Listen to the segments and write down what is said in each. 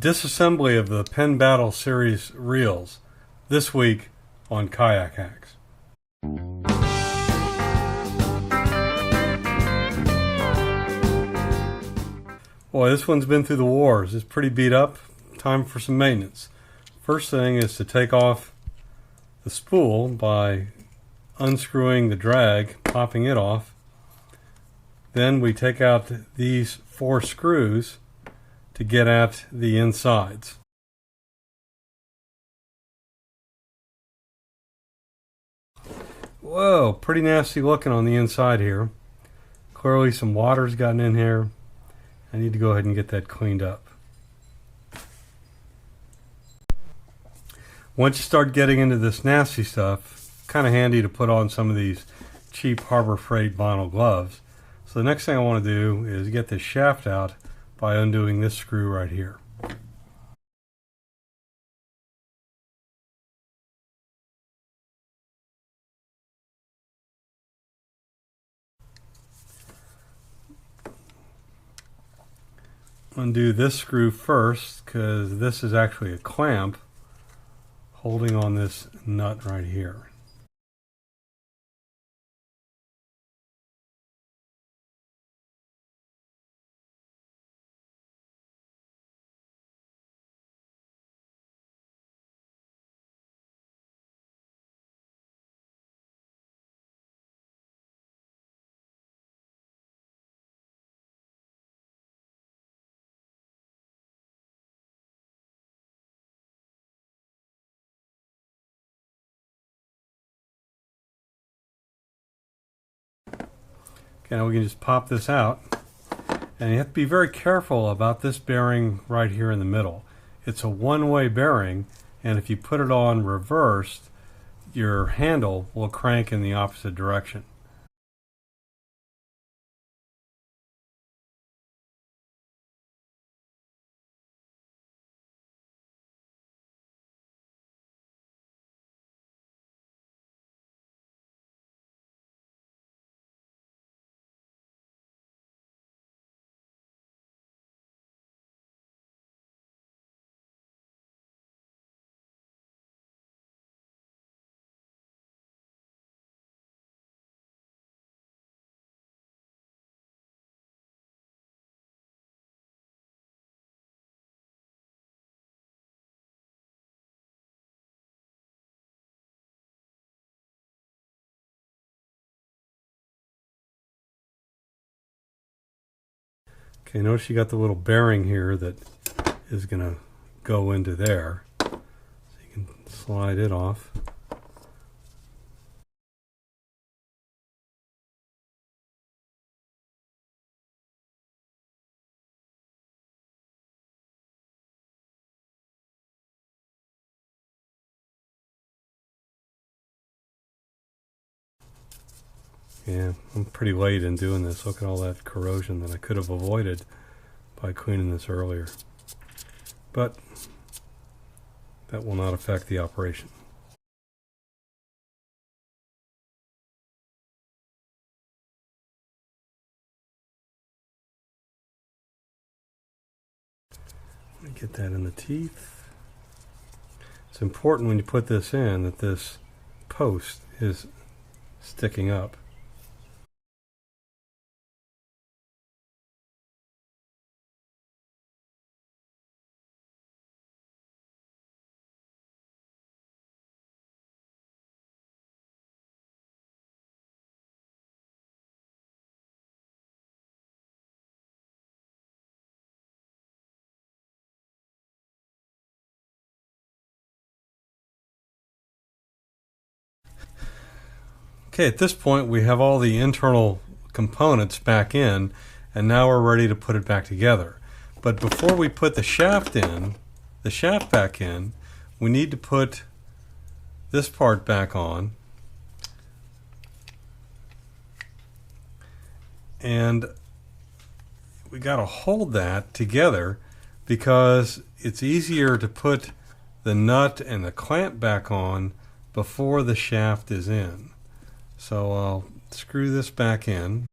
disassembly of the Penn Battle Series reels this week on Kayak Hacks. Boy, this one's been through the wars. It's pretty beat up. Time for some maintenance. First thing is to take off the spool by unscrewing the drag, popping it off. Then we take out these 4 screws to get at the insides. Whoa, pretty nasty looking on the inside here. Clearly some water's gotten in here. I need to go ahead and get that cleaned up. Once you start getting into this nasty stuff, kind of handy to put on some of these cheap Harbor Freight vinyl gloves. So the next thing I want to do is get this shaft out by undoing this screw right here. Undo this screw first because this is actually a clamp holding on this nut right here. Okay, now we can just pop this out, and you have to be very careful about this bearing right here in the middle. It's a one-way bearing, and if you put it on reversed, your handle will crank in the opposite direction. Okay, notice you got the little bearing here that is going to go into there. So you can slide it off. Yeah, I'm pretty late in doing this. Look at all that corrosion that I could have avoided by cleaning this earlier. But that will not affect the operation. Let me get that in the teeth. It's important when you put this in that this post is sticking up. Okay, at this point we have all the internal components back in, and now we're ready to put it back together. But before we put the shaft back in, we need to put this part back on. And we got to hold that together because it's easier to put the nut and the clamp back on before the shaft is in. So I'll screw this back in.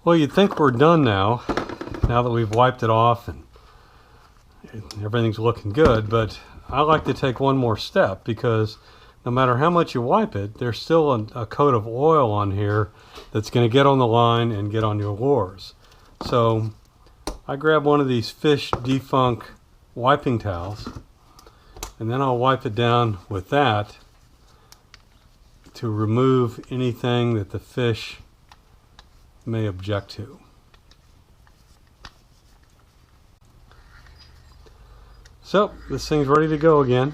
Well, you'd think we're done now that we've wiped it off and everything's looking good, but I like to take one more step, because no matter how much you wipe it, there's still a coat of oil on here that's going to get on the line and get on your lures. So I grab one of these fish defunk wiping towels, and then I'll wipe it down with that to remove anything that the fish may object to. So this thing's ready to go again.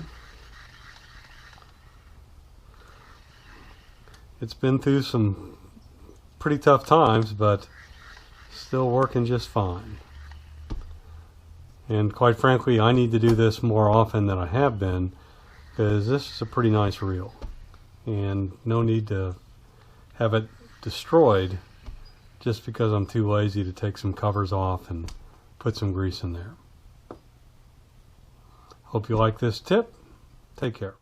It's been through some pretty tough times, but still working just fine. And quite frankly, I need to do this more often than I have been, because this is a pretty nice reel. And no need to have it destroyed just because I'm too lazy to take some covers off and put some grease in there. Hope you like this tip. Take care.